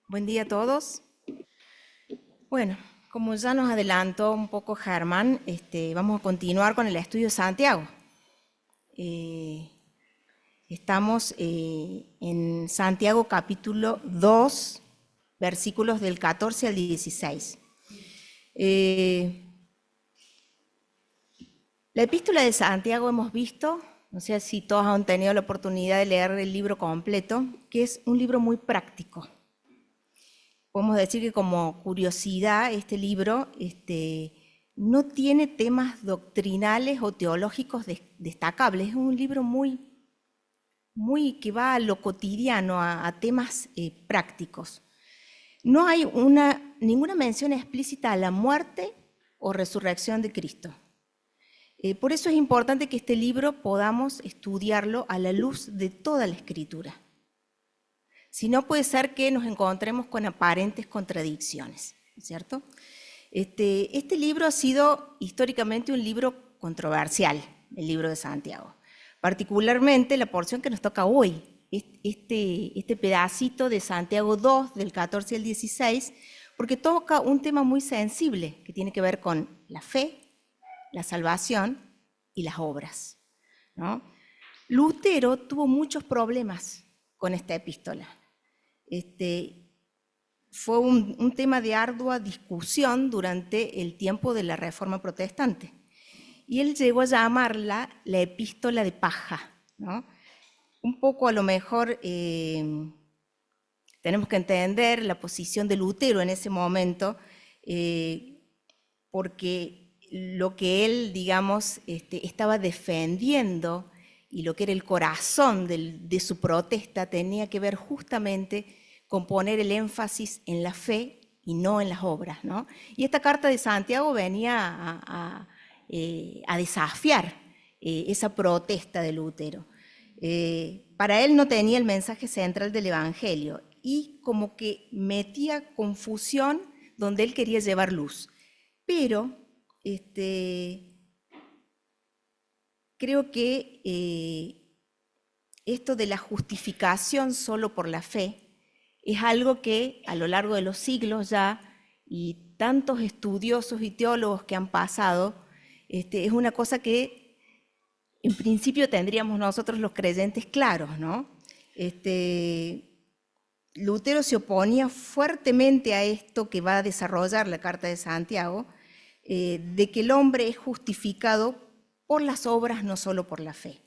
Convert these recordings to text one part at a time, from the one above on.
Buen día a todos. Bueno, como ya nos adelantó un poco Germán, vamos a continuar con el estudio de Santiago. Eh, Estamos en Santiago capítulo 2, versículos del 14 al 16. Eh, la epístola de Santiago hemos visto, no sé si todos han tenido la oportunidad de leer el libro completo, que es un libro muy práctico. Podemos decir que como curiosidad, este libro no tiene temas doctrinales o teológicos destacables. Es un libro muy que va a lo cotidiano, a temas prácticos. No hay ninguna mención explícita a la muerte o resurrección de Cristo. Por eso es importante que este libro podamos estudiarlo a la luz de toda la Escritura. Si no, puede ser que nos encontremos con aparentes contradicciones, ¿cierto? Este libro ha sido históricamente un libro controversial, el libro de Santiago. Particularmente la porción que nos toca hoy, este pedacito de Santiago 2, del 14 al 16, porque toca un tema muy sensible que tiene que ver con la fe, la salvación y las obras, ¿no? Lutero tuvo muchos problemas con esta epístola. Fue un tema de ardua discusión durante el tiempo de la Reforma Protestante. Y él llegó a llamarla la epístola de paja, ¿no? Un poco a lo mejor tenemos que entender la posición de Lutero en ese momento, porque lo que él, digamos, estaba defendiendo y lo que era el corazón de su protesta tenía que ver justamente con poner el énfasis en la fe y no en las obras, ¿no? Y esta carta de Santiago venía a desafiar esa protesta de Lutero. Para él no tenía el mensaje central del Evangelio y como que metía confusión donde él quería llevar luz. Pero creo que esto de la justificación solo por la fe es algo que a lo largo de los siglos ya, y tantos estudiosos y teólogos que han pasado, es una cosa que en principio tendríamos nosotros los creyentes claros, ¿no? Lutero se oponía fuertemente a esto que va a desarrollar la Carta de Santiago, de que el hombre es justificado por las obras, no solo por la fe.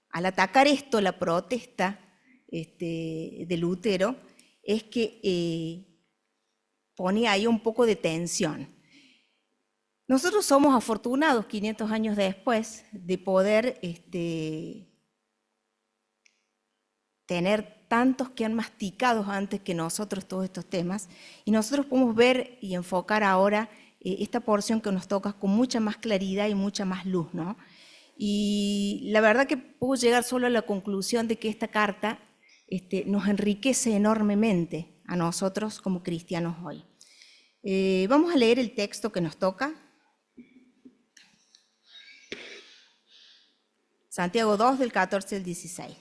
Al atacar esto, la protesta de Lutero es que ponía ahí un poco de tensión. Nosotros somos afortunados 500 años después de poder tener tantos que han masticado antes que nosotros todos estos temas, y nosotros podemos ver y enfocar ahora esta porción que nos toca con mucha más claridad y mucha más luz, ¿no? Y la verdad que puedo llegar solo a la conclusión de que esta carta nos enriquece enormemente a nosotros como cristianos hoy. Vamos a leer el texto que nos toca. Santiago 2, del 14 al 16.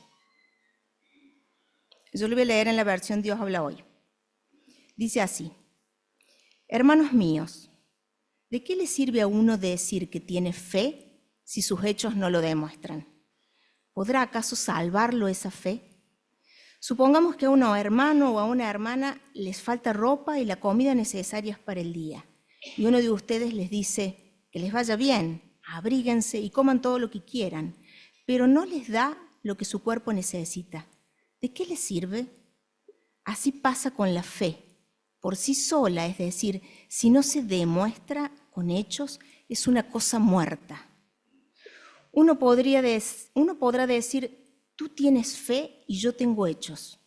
Yo lo voy a leer en la versión Dios habla hoy. Dice así: hermanos míos, ¿de qué le sirve a uno decir que tiene fe si sus hechos no lo demuestran? ¿Podrá acaso salvarlo esa fe? Supongamos que a un hermano o a una hermana les falta ropa y la comida necesarias para el día, y uno de ustedes les dice que les vaya bien, abríguense y coman todo lo que quieran, pero no les da lo que su cuerpo necesita. ¿De qué les sirve? Así pasa con la fe. Por sí sola, es decir, si no se demuestra con hechos, es una cosa muerta. Uno podrá decir, tú tienes fe y yo tengo hechos.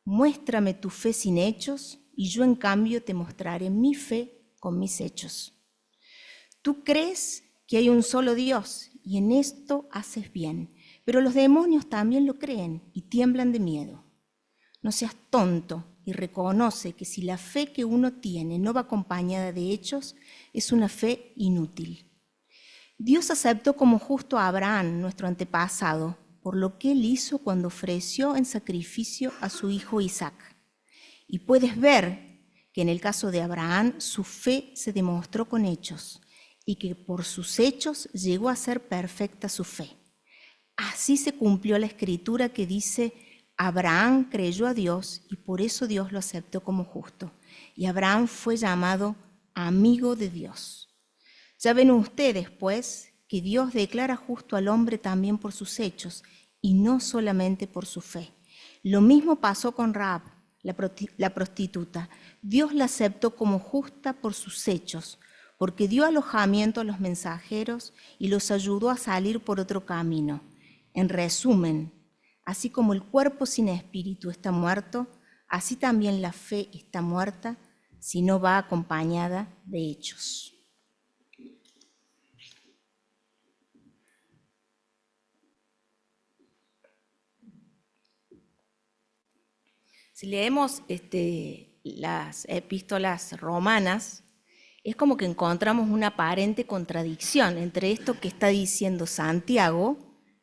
Muéstrame tu fe sin hechos y yo en cambio te mostraré mi fe con mis hechos. Tú crees que hay un solo Dios y en esto haces bien, pero los demonios también lo creen y tiemblan de miedo. No seas tonto y reconoce que si la fe que uno tiene no va acompañada de hechos, es una fe inútil. Dios aceptó como justo a Abraham, nuestro antepasado, por lo que él hizo cuando ofreció en sacrificio a su hijo Isaac. Y puedes ver que en el caso de Abraham su fe se demostró con hechos y que por sus hechos llegó a ser perfecta su fe. Así se cumplió la escritura que dice: Abraham creyó a Dios y por eso Dios lo aceptó como justo. Y Abraham fue llamado amigo de Dios. Ya ven ustedes, pues, que Dios declara justo al hombre también por sus hechos y no solamente por su fe. Lo mismo pasó con Rahab, la prostituta. Dios la aceptó como justa por sus hechos, porque dio alojamiento a los mensajeros y los ayudó a salir por otro camino. En resumen, así como el cuerpo sin espíritu está muerto, así también la fe está muerta si no va acompañada de hechos. Si leemos las epístolas romanas, es como que encontramos una aparente contradicción entre esto que está diciendo Santiago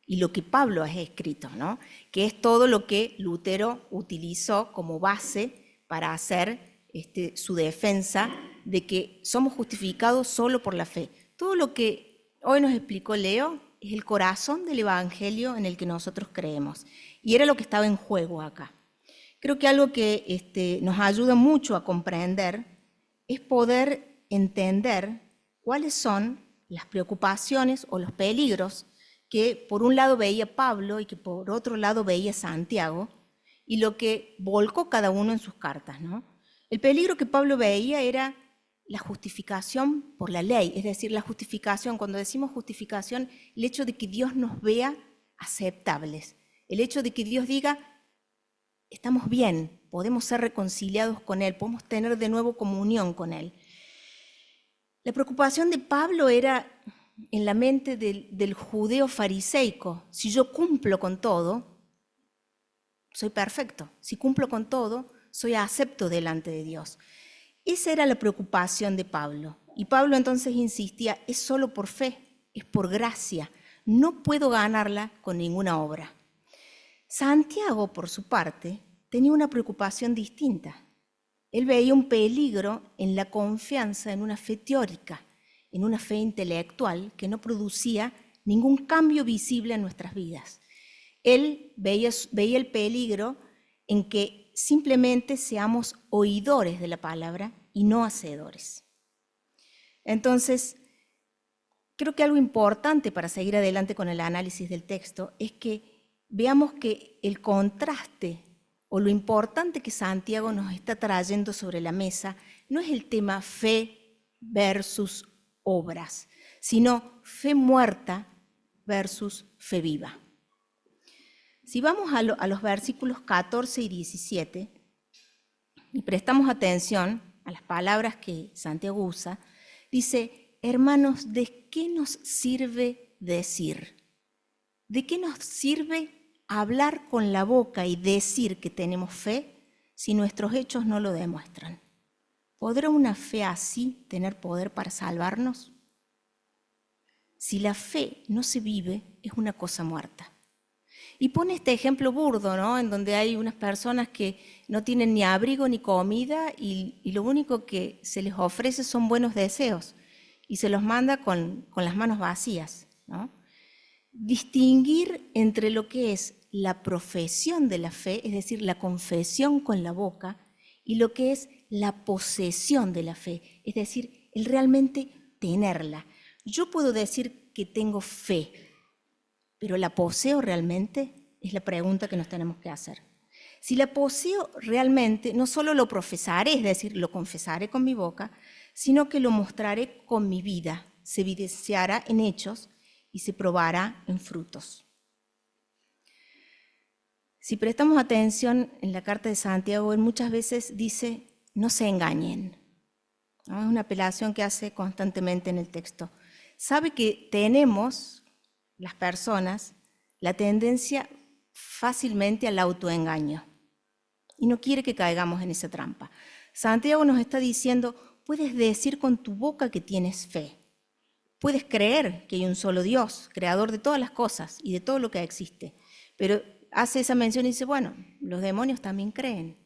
y lo que Pablo ha escrito, ¿no? Que es todo lo que Lutero utilizó como base para hacer su defensa de que somos justificados solo por la fe. Todo lo que hoy nos explicó Leo es el corazón del Evangelio en el que nosotros creemos. Y era lo que estaba en juego acá. Creo que algo que nos ayuda mucho a comprender es poder entender cuáles son las preocupaciones o los peligros que por un lado veía Pablo y que por otro lado veía Santiago, y lo que volcó cada uno en sus cartas, ¿no? El peligro que Pablo veía era la justificación por la ley, es decir, la justificación, cuando decimos justificación, el hecho de que Dios nos vea aceptables, el hecho de que Dios diga: estamos bien, podemos ser reconciliados con Él, podemos tener de nuevo comunión con Él. La preocupación de Pablo era en la mente del judeo fariseico: si yo cumplo con todo, soy perfecto. Si cumplo con todo, soy acepto delante de Dios. Esa era la preocupación de Pablo. Y Pablo entonces insistía: es solo por fe, es por gracia. No puedo ganarla con ninguna obra. Santiago, por su parte, tenía una preocupación distinta. Él veía un peligro en la confianza en una fe teórica, en una fe intelectual que no producía ningún cambio visible en nuestras vidas. Él veía el peligro en que simplemente seamos oidores de la palabra y no hacedores. Entonces, creo que algo importante para seguir adelante con el análisis del texto es que veamos que el contraste o lo importante que Santiago nos está trayendo sobre la mesa no es el tema fe versus obras, sino fe muerta versus fe viva. Si vamos a los versículos 14 y 17 y prestamos atención a las palabras que Santiago usa, dice: hermanos, ¿de qué nos sirve decir? ¿De qué nos sirve hablar con la boca y decir que tenemos fe si nuestros hechos no lo demuestran? ¿Podrá una fe así tener poder para salvarnos? Si la fe no se vive, es una cosa muerta. Y pone este ejemplo burdo, ¿no? En donde hay unas personas que no tienen ni abrigo ni comida y lo único que se les ofrece son buenos deseos y se los manda con las manos vacías, ¿no? Distinguir entre lo que es la profesión de la fe, es decir, la confesión con la boca, y lo que es la posesión de la fe, es decir, el realmente tenerla. Yo puedo decir que tengo fe, pero ¿la poseo realmente? Es la pregunta que nos tenemos que hacer. Si la poseo realmente, no solo lo profesaré, es decir, lo confesaré con mi boca, sino que lo mostraré con mi vida, se evidenciará en hechos y se probará en frutos. Si prestamos atención en la carta de Santiago, él muchas veces dice: no se engañen, ¿no? Es una apelación que hace constantemente en el texto. Sabe que tenemos, las personas, la tendencia fácilmente al autoengaño y no quiere que caigamos en esa trampa. Santiago nos está diciendo: puedes decir con tu boca que tienes fe, puedes creer que hay un solo Dios, creador de todas las cosas y de todo lo que existe, pero hace esa mención y dice: bueno, los demonios también creen.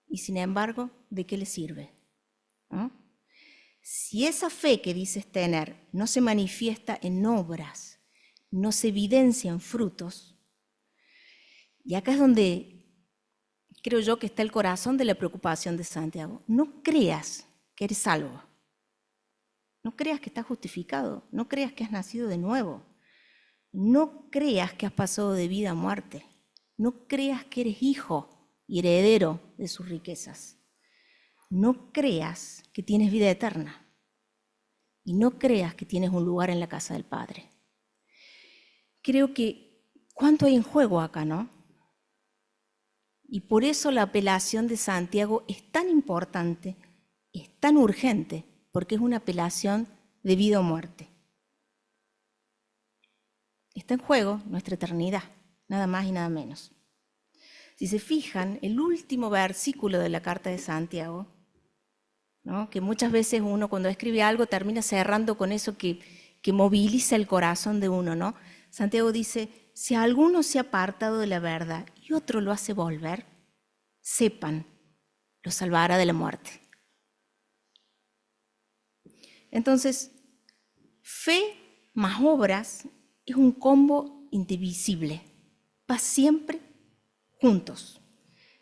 y sin embargo, ¿de qué le sirve? ¿No? Si esa fe que dices tener no se manifiesta en obras, no se evidencia en frutos, y acá es donde creo yo que está el corazón de la preocupación de Santiago. No creas que eres salvo, no creas que estás justificado, no creas que has nacido de nuevo, no creas que has pasado de vida a muerte, no creas que eres hijo y heredero de sus riquezas. No creas que tienes vida eterna y no creas que tienes un lugar en la casa del Padre. Creo que cuánto hay en juego acá, ¿no? Y por eso la apelación de Santiago es tan importante, es tan urgente, porque es una apelación de vida o muerte. Está en juego nuestra eternidad, nada más y nada menos. Si se fijan, el último versículo de la carta de Santiago, ¿no? Que muchas veces uno cuando escribe algo termina cerrando con eso que moviliza el corazón de uno, ¿no? Santiago dice, si alguno se ha apartado de la verdad y otro lo hace volver, sepan, lo salvará de la muerte. Entonces, fe más obras es un combo indivisible, va siempre juntos.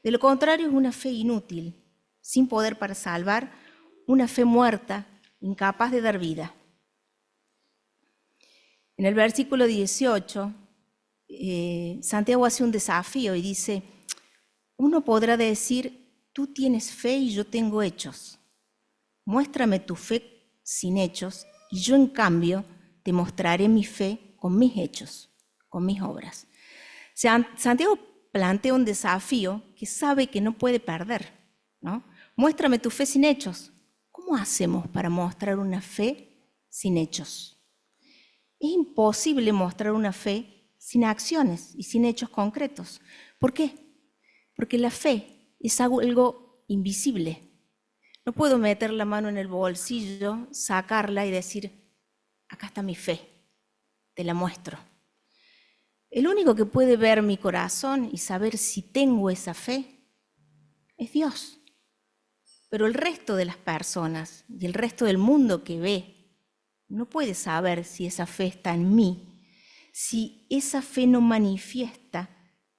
De lo contrario es una fe inútil, sin poder para salvar, una fe muerta, incapaz de dar vida. En el versículo 18, Santiago hace un desafío y dice, uno podrá decir, tú tienes fe y yo tengo hechos. Muéstrame tu fe sin hechos y yo en cambio te mostraré mi fe con mis hechos, con mis obras. Santiago plantea un desafío que sabe que no puede perder, ¿no? Muéstrame tu fe sin hechos. ¿Cómo hacemos para mostrar una fe sin hechos? Es imposible mostrar una fe sin acciones y sin hechos concretos. ¿Por qué? Porque la fe es algo invisible. No puedo meter la mano en el bolsillo, sacarla y decir, acá está mi fe, te la muestro. El único que puede ver mi corazón y saber si tengo esa fe es Dios. Pero el resto de las personas y el resto del mundo que ve no puede saber si esa fe está en mí, si esa fe no manifiesta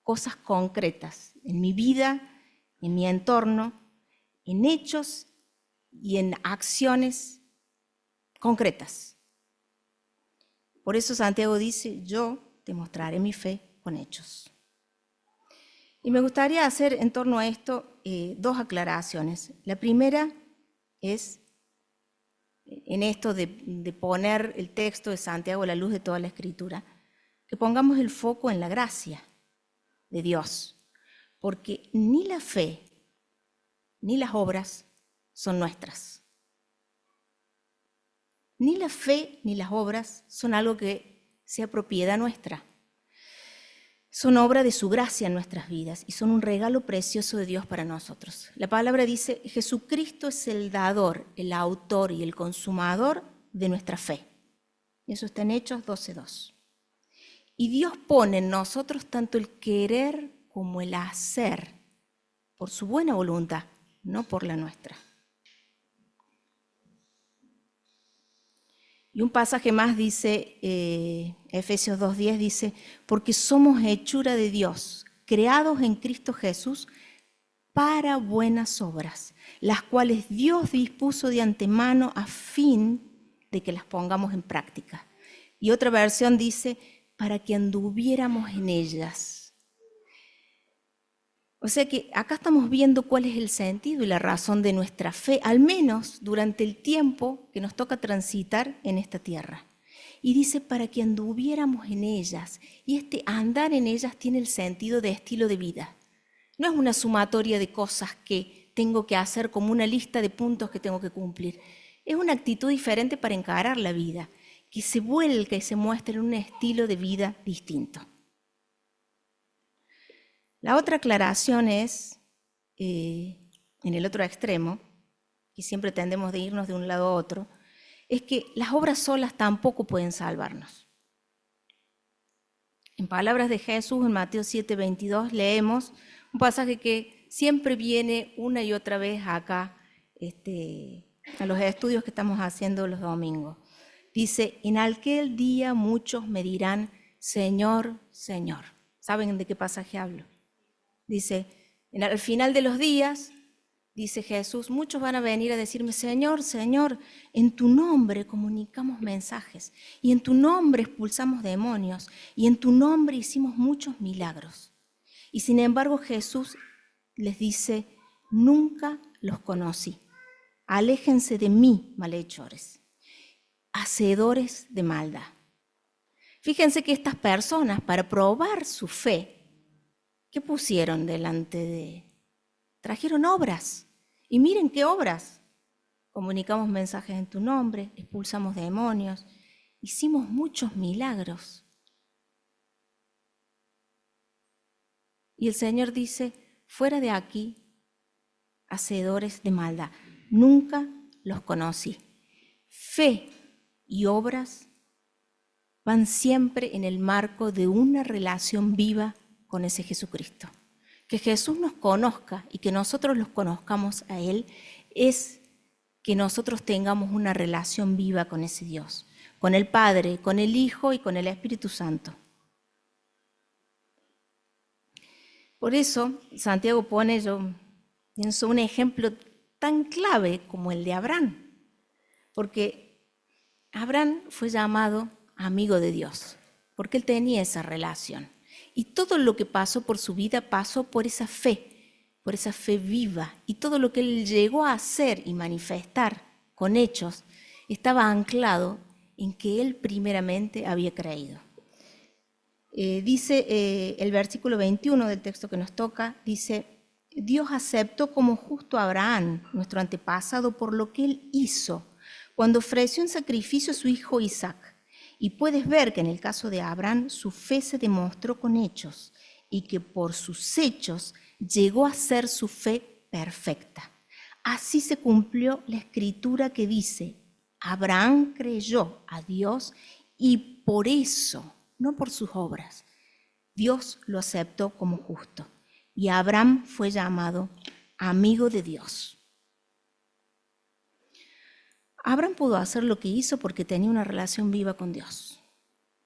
cosas concretas en mi vida, en mi entorno, en hechos y en acciones concretas. Por eso Santiago dice, yo te mostraré mi fe con hechos. Y me gustaría hacer en torno a esto dos aclaraciones. La primera es en esto de poner el texto de Santiago a la luz de toda la Escritura, que pongamos el foco en la gracia de Dios, porque ni la fe ni las obras son nuestras. Ni la fe ni las obras son algo que sea propiedad nuestra. Son obra de su gracia en nuestras vidas y son un regalo precioso de Dios para nosotros. La palabra dice, Jesucristo es el dador, el autor y el consumador de nuestra fe. Y eso está en Hechos 12:2. Y Dios pone en nosotros tanto el querer como el hacer, por su buena voluntad, no por la nuestra. Y un pasaje más dice, Efesios 2:10 dice, porque somos hechura de Dios, creados en Cristo Jesús para buenas obras, las cuales Dios dispuso de antemano a fin de que las pongamos en práctica. Y otra versión dice, para que anduviéramos en ellas. O sea que acá estamos viendo cuál es el sentido y la razón de nuestra fe, al menos durante el tiempo que nos toca transitar en esta tierra. Y dice, para que anduviéramos en ellas. Y este andar en ellas tiene el sentido de estilo de vida. No es una sumatoria de cosas que tengo que hacer como una lista de puntos que tengo que cumplir. Es una actitud diferente para encarar la vida, que se vuelca y se muestra en un estilo de vida distinto. La otra aclaración es, en el otro extremo, y siempre tendemos de irnos de un lado a otro, es que las obras solas tampoco pueden salvarnos. En palabras de Jesús, en Mateo 7:22, leemos un pasaje que siempre viene una y otra vez acá a los estudios que estamos haciendo los domingos. Dice, en aquel día muchos me dirán, Señor, Señor. ¿Saben de qué pasaje hablo? Dice, al final de los días, dice Jesús, muchos van a venir a decirme, Señor, Señor, en tu nombre comunicamos mensajes, y en tu nombre expulsamos demonios, y en tu nombre hicimos muchos milagros. Y sin embargo Jesús les dice, nunca los conocí. Aléjense de mí, malhechores, hacedores de maldad. Fíjense que estas personas, para probar su fe, ¿qué pusieron delante de? Trajeron obras. Y miren qué obras. Comunicamos mensajes en tu nombre, expulsamos demonios, hicimos muchos milagros. Y el Señor dice, fuera de aquí, hacedores de maldad. Nunca los conocí. Fe y obras van siempre en el marco de una relación viva con ese Jesucristo. Que Jesús nos conozca y que nosotros los conozcamos a Él es que nosotros tengamos una relación viva con ese Dios, con el Padre, con el Hijo y con el Espíritu Santo. Por eso Santiago pone, yo pienso, un ejemplo tan clave como el de Abraham, porque Abraham fue llamado amigo de Dios, porque él tenía esa relación. Y todo lo que pasó por su vida pasó por esa fe viva. Y todo lo que él llegó a hacer y manifestar con hechos estaba anclado en que él primeramente había creído. Dice el versículo 21 del texto que nos toca, dice, Dios aceptó como justo a Abraham, nuestro antepasado, por lo que él hizo, cuando ofreció en sacrificio a su hijo Isaac. Y puedes ver que en el caso de Abraham su fe se demostró con hechos y que por sus hechos llegó a ser su fe perfecta. Así se cumplió la escritura que dice, Abraham creyó a Dios y por eso, no por sus obras, Dios lo aceptó como justo. Y Abraham fue llamado amigo de Dios. Abraham pudo hacer lo que hizo porque tenía una relación viva con Dios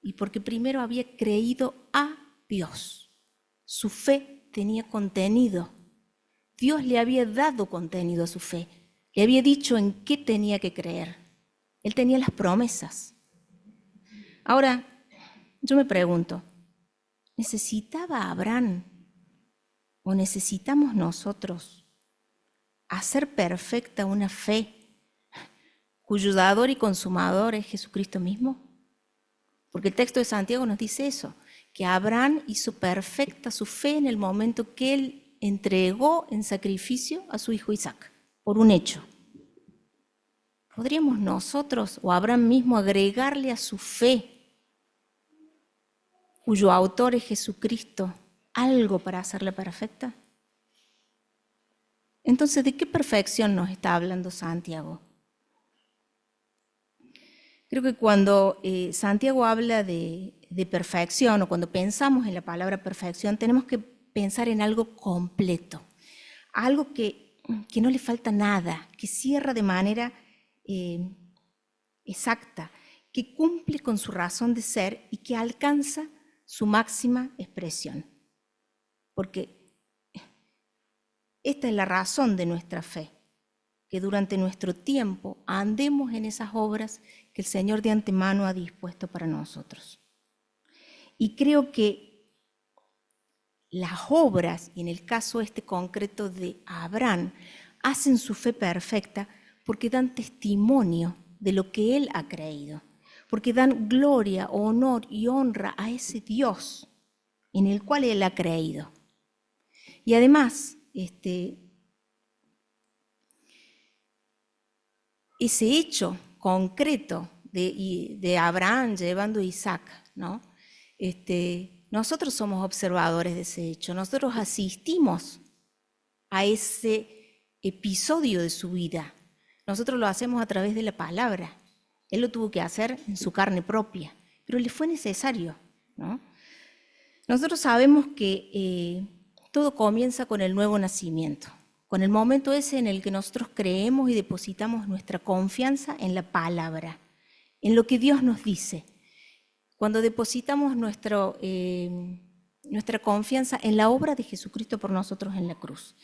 y porque primero había creído a Dios. Su fe tenía contenido. Dios le había dado contenido a su fe. Le había dicho en qué tenía que creer. Él tenía las promesas. Ahora, yo me pregunto, ¿necesitaba Abraham o necesitamos nosotros hacer perfecta una fe cuyo dador y consumador es Jesucristo mismo? Porque el texto de Santiago nos dice eso, que Abraham hizo perfecta su fe en el momento que él entregó en sacrificio a su hijo Isaac, por un hecho. ¿Podríamos nosotros o Abraham mismo agregarle a su fe, cuyo autor es Jesucristo, algo para hacerla perfecta? Entonces, ¿de qué perfección nos está hablando Santiago? Creo que cuando Santiago habla de perfección o cuando pensamos en la palabra perfección, tenemos que pensar en algo completo, algo que no le falta nada, que cierra de manera exacta, que cumple con su razón de ser y que alcanza su máxima expresión. Porque esta es la razón de nuestra fe, que durante nuestro tiempo andemos en esas obras que el Señor de antemano ha dispuesto para nosotros. Y creo que las obras, y en el caso concreto de Abraham, hacen su fe perfecta porque dan testimonio de lo que él ha creído, porque dan gloria, honor y honra a ese Dios en el cual él ha creído. Y además, ese hecho concreto de Abraham llevando a Isaac, ¿no? Nosotros somos observadores de ese hecho, nosotros asistimos a ese episodio de su vida, nosotros lo hacemos a través de la palabra, él lo tuvo que hacer en su carne propia, pero le fue necesario, ¿no? Nosotros sabemos que todo comienza con el nuevo nacimiento, con el momento ese en el que nosotros creemos y depositamos nuestra confianza en la palabra, en lo que Dios nos dice. Cuando depositamos nuestra confianza en la obra de Jesucristo por nosotros en la cruz.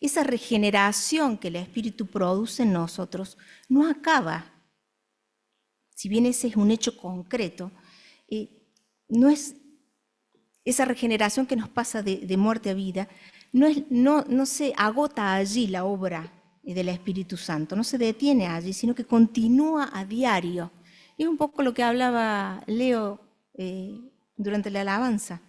Esa regeneración que el Espíritu produce en nosotros no acaba, si bien ese es un hecho concreto, no es esa regeneración que nos pasa de muerte a vida, no se agota allí la obra del Espíritu Santo, no se detiene allí, sino que continúa a diario. Y es un poco lo que hablaba Leo durante la alabanza.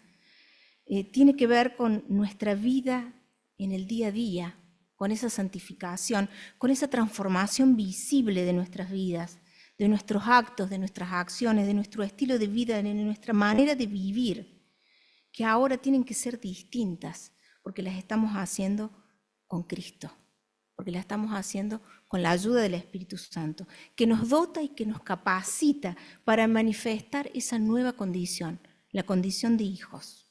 Tiene que ver con nuestra vida en el día a día, con esa santificación, con esa transformación visible de nuestras vidas, de nuestros actos, de nuestras acciones, de nuestro estilo de vida, de nuestra manera de vivir, que ahora tienen que ser distintas, porque las estamos haciendo con Cristo, porque las estamos haciendo con la ayuda del Espíritu Santo, que nos dota y que nos capacita para manifestar esa nueva condición, la condición de hijos.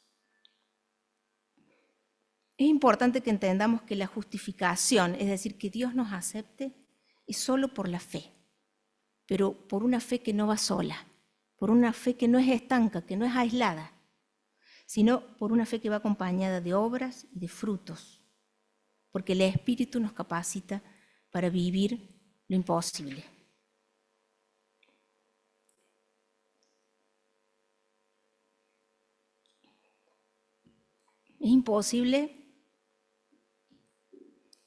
Es importante que entendamos que la justificación, es decir, que Dios nos acepte, es solo por la fe, pero por una fe que no va sola, por una fe que no es estanca, que no es aislada, sino por una fe que va acompañada de obras y de frutos, porque el Espíritu nos capacita para vivir lo imposible. Es imposible,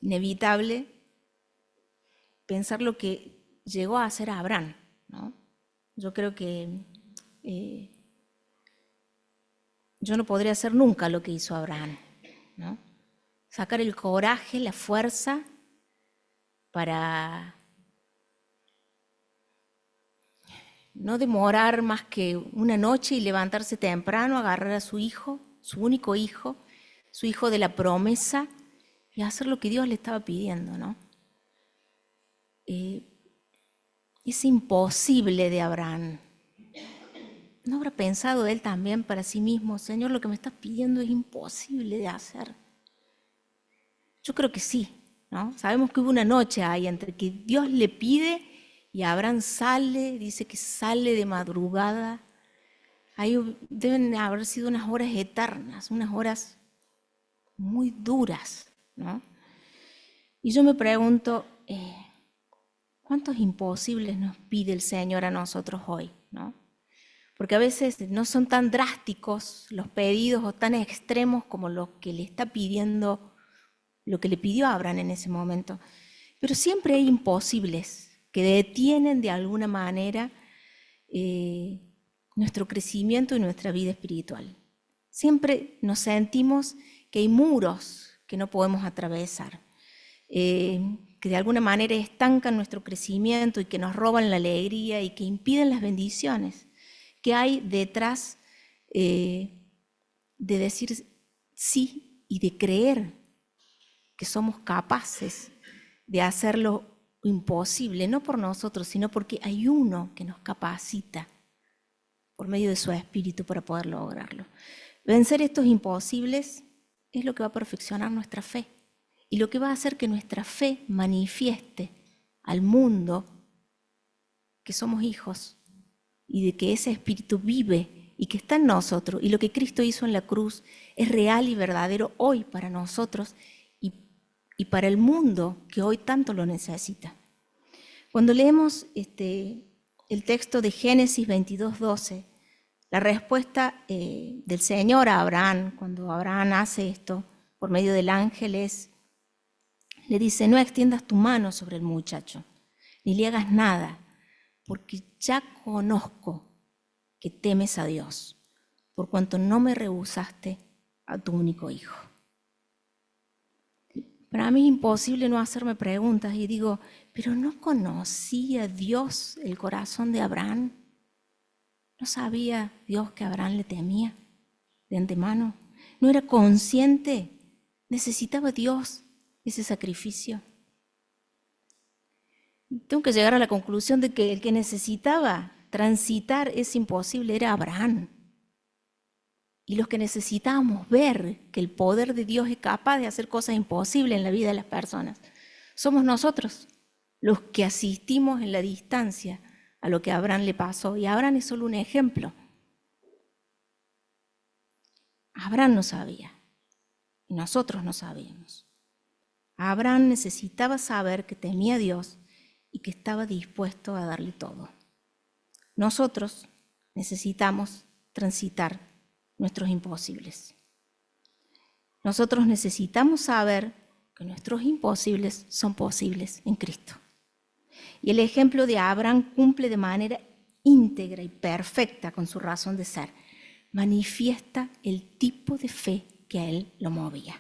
inevitable, pensar lo que llegó a hacer Abraham, ¿no? Yo creo que yo no podría hacer nunca lo que hizo Abraham, ¿no? Sacar el coraje, la fuerza para no demorar más que una noche y levantarse temprano, agarrar a su hijo, su único hijo, su hijo de la promesa, y hacer lo que Dios le estaba pidiendo, ¿no? Es imposible de Abraham. ¿No habrá pensado él también para sí mismo, Señor, lo que me estás pidiendo es imposible de hacer? Yo creo que sí, ¿no? Sabemos que hubo una noche ahí entre que Dios le pide y Abraham sale, dice que sale de madrugada. Ahí deben haber sido unas horas eternas, unas horas muy duras, ¿no? Y yo me pregunto, ¿cuántos imposibles nos pide el Señor a nosotros hoy, ¿no? Porque a veces no son tan drásticos los pedidos o tan extremos como lo que le está pidiendo, lo que le pidió a Abraham en ese momento. Pero siempre hay imposibles que detienen de alguna manera nuestro crecimiento y nuestra vida espiritual. Siempre nos sentimos que hay muros que no podemos atravesar, que de alguna manera estancan nuestro crecimiento y que nos roban la alegría y que impiden las bendiciones que hay detrás de decir sí y de creer que somos capaces de hacer lo imposible, no por nosotros, sino porque hay uno que nos capacita por medio de su espíritu para poder lograrlo. Vencer estos imposibles es lo que va a perfeccionar nuestra fe y lo que va a hacer que nuestra fe manifieste al mundo que somos hijos y de que ese espíritu vive y que está en nosotros, y lo que Cristo hizo en la cruz es real y verdadero hoy para nosotros y para el mundo que hoy tanto lo necesita. Cuando leemos el texto de Génesis 22:12, la respuesta del Señor a Abraham, cuando Abraham hace esto por medio del ángel, le dice: no extiendas tu mano sobre el muchacho, ni le hagas nada, porque ya conozco que temes a Dios, por cuanto no me rehusaste a tu único hijo. Para mí es imposible no hacerme preguntas y digo, ¿pero no conocía Dios el corazón de Abraham? ¿No sabía Dios que Abraham le temía de antemano? ¿No era consciente? ¿Necesitaba Dios ese sacrificio? Tengo que llegar a la conclusión de que el que necesitaba transitar ese imposible era Abraham. y los que necesitamos ver que el poder de Dios es capaz de hacer cosas imposibles en la vida de las personas, somos nosotros, los que asistimos en la distancia a lo que a Abraham le pasó. Y Abraham es solo un ejemplo. Abraham no sabía, y nosotros no sabíamos. Abraham necesitaba saber que temía a Dios y que estaba dispuesto a darle todo. Nosotros necesitamos transitar nuestros imposibles. Nosotros necesitamos saber que nuestros imposibles son posibles en Cristo. Y el ejemplo de Abraham cumple de manera íntegra y perfecta con su razón de ser. Manifiesta el tipo de fe que a él lo movía.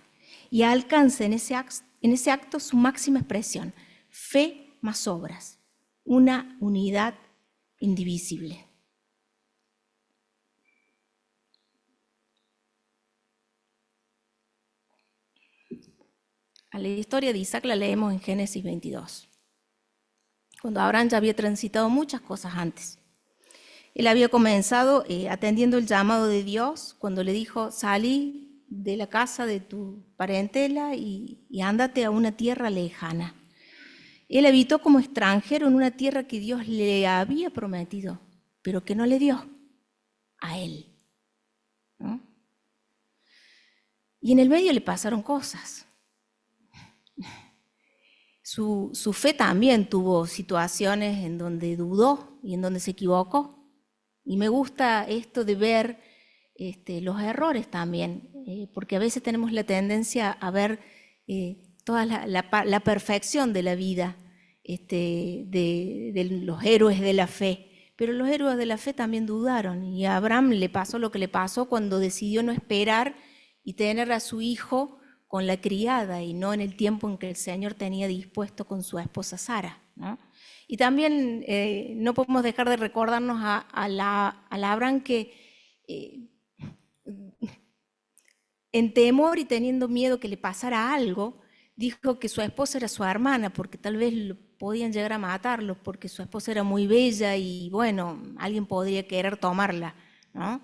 Y alcanza en ese acto su máxima expresión, fe más obras, una unidad indivisible. A la historia de Isaac la leemos en Génesis 22, cuando Abraham ya había transitado muchas cosas antes. Él había comenzado atendiendo el llamado de Dios cuando le dijo, salí de la casa de tu parentela y ándate a una tierra lejana. Él habitó como extranjero en una tierra que Dios le había prometido, pero que no le dio a él, ¿no? Y en el medio le pasaron cosas. Su fe también tuvo situaciones en donde dudó y en donde se equivocó. Y me gusta esto de ver los errores también, porque a veces tenemos la tendencia a ver toda la perfección de la vida de los héroes de la fe. Pero los héroes de la fe también dudaron, y a Abraham le pasó lo que le pasó cuando decidió no esperar y tener a su hijo con la criada y no en el tiempo en que el Señor tenía dispuesto con su esposa Sara, ¿no? Y también no podemos dejar de recordarnos a la Abraham que en temor y teniendo miedo que le pasara algo, dijo que su esposa era su hermana, porque tal vez podían llegar a matarlo, porque su esposa era muy bella y bueno, alguien podría querer tomarla, ¿no?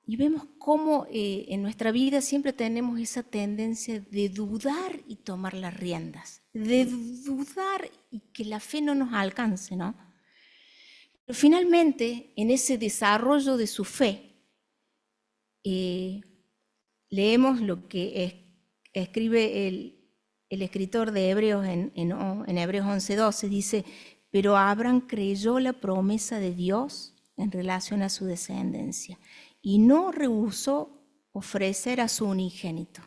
Y vemos cómo en nuestra vida siempre tenemos esa tendencia de dudar y tomar las riendas, de dudar y que la fe no nos alcance, ¿no? Pero finalmente, en ese desarrollo de su fe, leemos lo que escribe el escritor de Hebreos en Hebreos 11:12, dice, pero Abraham creyó la promesa de Dios en relación a su descendencia y no rehusó ofrecer a su unigénito.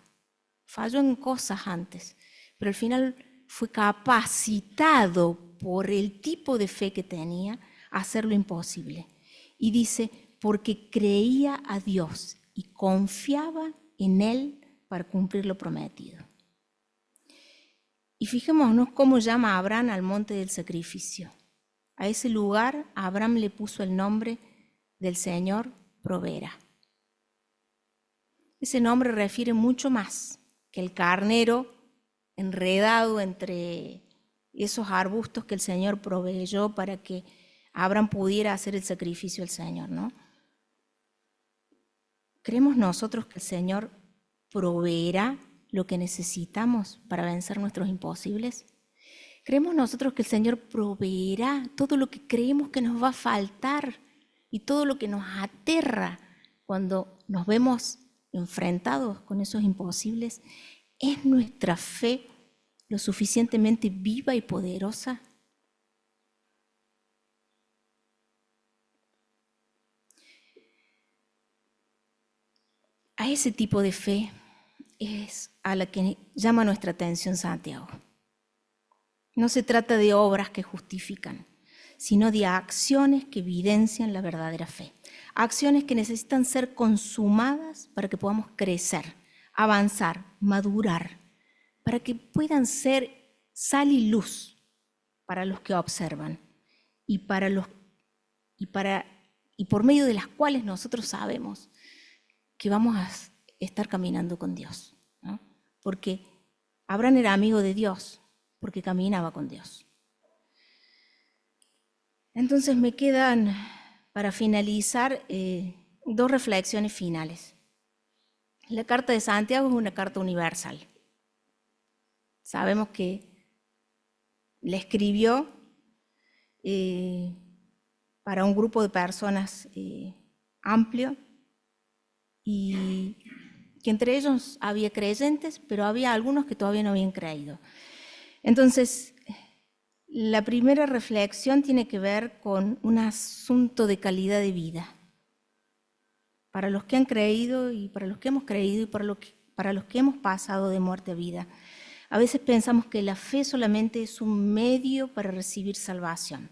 Falló en cosas antes, pero al final fue capacitado por el tipo de fe que tenía a hacer lo imposible. Y dice, porque creía a Dios y confiaba en Él para cumplir lo prometido. Y fijémonos cómo llama a Abraham al monte del sacrificio. A ese lugar Abraham le puso el nombre del Señor proveerá. Ese nombre refiere mucho más que el carnero enredado entre esos arbustos que el Señor proveyó para que Abraham pudiera hacer el sacrificio al Señor, ¿no? ¿Creemos nosotros que el Señor proveerá lo que necesitamos para vencer nuestros imposibles? ¿Creemos nosotros que el Señor proveerá todo lo que creemos que nos va a faltar y todo lo que nos aterra cuando nos vemos enfrentados con esos imposibles? ¿Es nuestra fe lo suficientemente viva y poderosa? A ese tipo de fe es a la que llama nuestra atención Santiago. No se trata de obras que justifican, sino de acciones que evidencian la verdadera fe. Acciones que necesitan ser consumadas para que podamos crecer, avanzar, madurar, para que puedan ser sal y luz para los que observan y por medio de las cuales nosotros sabemos que vamos a estar caminando con Dios, ¿no? Porque Abraham era amigo de Dios, porque caminaba con Dios. Entonces me quedan, para finalizar, dos reflexiones finales. La carta de Santiago es una carta universal. Sabemos que la escribió para un grupo de personas amplio y que entre ellos había creyentes, pero había algunos que todavía no habían creído. Entonces, la primera reflexión tiene que ver con un asunto de calidad de vida. Para los que han creído y para los que hemos creído y para los que hemos pasado de muerte a vida. A veces pensamos que la fe solamente es un medio para recibir salvación.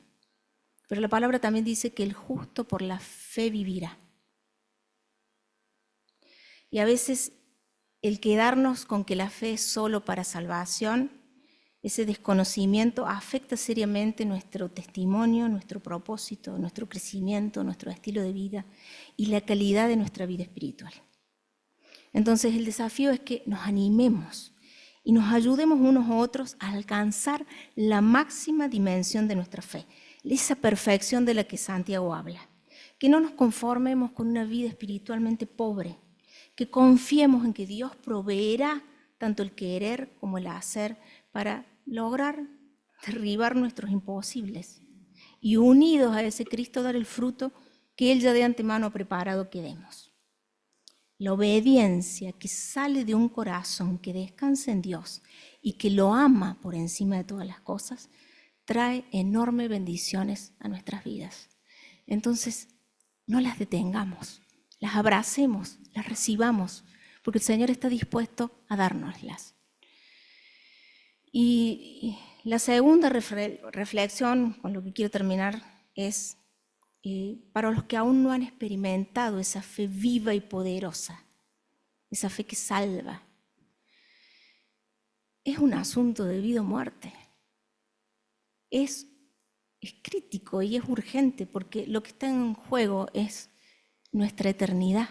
Pero la palabra también dice que el justo por la fe vivirá. Y a veces el quedarnos con que la fe es solo para salvación, ese desconocimiento afecta seriamente nuestro testimonio, nuestro propósito, nuestro crecimiento, nuestro estilo de vida y la calidad de nuestra vida espiritual. Entonces el desafío es que nos animemos y nos ayudemos unos a otros a alcanzar la máxima dimensión de nuestra fe, esa perfección de la que Santiago habla. Que no nos conformemos con una vida espiritualmente pobre, que confiemos en que Dios proveerá tanto el querer como el hacer para lograr derribar nuestros imposibles y unidos a ese Cristo dar el fruto que Él ya de antemano ha preparado que demos. La obediencia que sale de un corazón que descansa en Dios y que lo ama por encima de todas las cosas, trae enormes bendiciones a nuestras vidas. Entonces, no las detengamos, las abracemos, las recibamos, porque el Señor está dispuesto a dárnoslas. Y la segunda reflexión, con lo que quiero terminar, es para los que aún no han experimentado esa fe viva y poderosa, esa fe que salva. Es un asunto de vida o muerte. Es crítico y es urgente porque lo que está en juego es nuestra eternidad.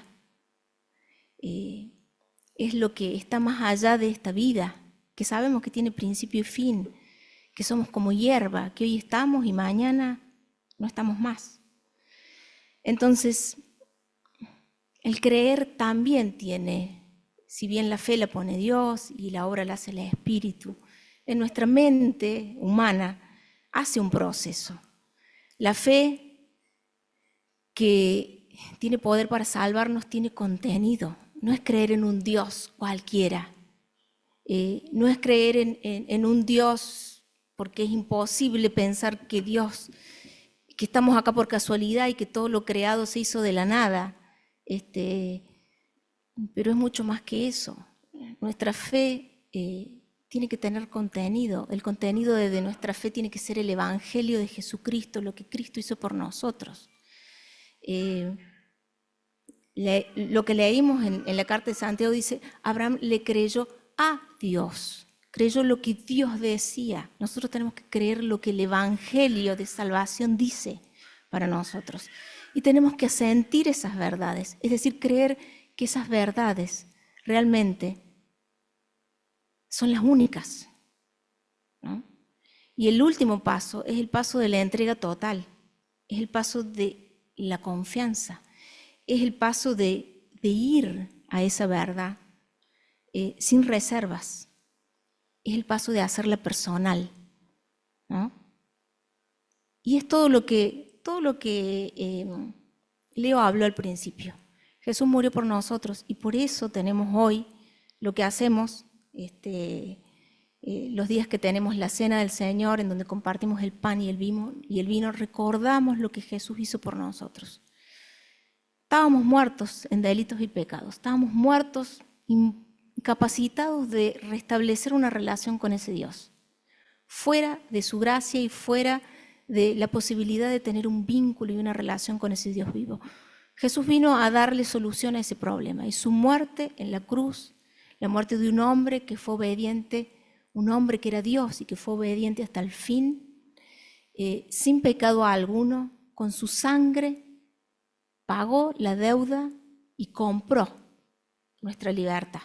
Es lo que está más allá de esta vida, que sabemos que tiene principio y fin, que somos como hierba, que hoy estamos y mañana no estamos más. Entonces, el creer también tiene, si bien la fe la pone Dios y la obra la hace el Espíritu, en nuestra mente humana hace un proceso. La fe que tiene poder para salvarnos tiene contenido. No es creer en un Dios cualquiera. No es creer en un Dios porque es imposible pensar que Dios, que estamos acá por casualidad y que todo lo creado se hizo de la nada. Pero es mucho más que eso. Nuestra fe tiene que tener contenido. El contenido de nuestra fe tiene que ser el Evangelio de Jesucristo, lo que Cristo hizo por nosotros. Lo que leímos en la carta de Santiago dice, Abraham le creyó a Dios, creyó lo que Dios decía. Nosotros tenemos que creer lo que el Evangelio de salvación dice para nosotros. Y tenemos que sentir esas verdades, es decir, creer que esas verdades realmente son las únicas, ¿no? Y el último paso es el paso de la entrega total, es el paso de la confianza, es el paso de ir a esa verdad sin reservas, es el paso de hacerla personal, ¿no? Y es todo lo que Leo habló al principio. Jesús murió por nosotros y por eso tenemos hoy lo que hacemos los días que tenemos la cena del Señor, en donde compartimos el pan y el vino, recordamos lo que Jesús hizo por nosotros. Estábamos muertos en delitos y pecados, estábamos muertos, incapacitados de restablecer una relación con ese Dios, fuera de su gracia y fuera de la posibilidad de tener un vínculo y una relación con ese Dios vivo. Jesús vino a darle solución a ese problema y su muerte en la cruz, la muerte de un hombre que fue obediente, un hombre que era Dios y que fue obediente hasta el fin, sin pecado alguno, con su sangre pagó la deuda y compró nuestra libertad.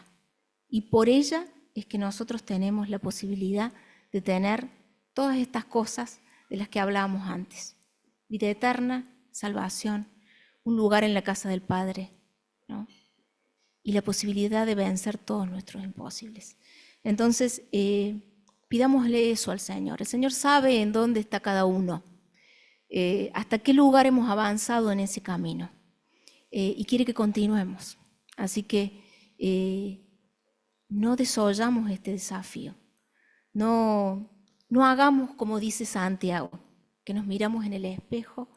Y por ella es que nosotros tenemos la posibilidad de tener todas estas cosas de las que hablábamos antes. Vida eterna, salvación, un lugar en la casa del Padre, ¿no? Y la posibilidad de vencer todos nuestros imposibles. Entonces, pidámosle eso al Señor. El Señor sabe en dónde está cada uno, hasta qué lugar hemos avanzado en ese camino, y quiere que continuemos. Así que no desoyamos este desafío. No hagamos como dice Santiago, que nos miramos en el espejo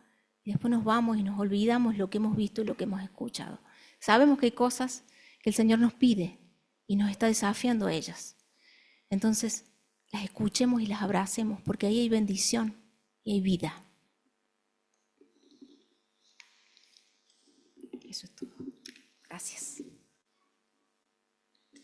y después nos vamos y nos olvidamos lo que hemos visto y lo que hemos escuchado. Sabemos que hay cosas que el Señor nos pide y nos está desafiando a ellas. Entonces, las escuchemos y las abracemos, porque ahí hay bendición y hay vida. Eso es todo. Gracias.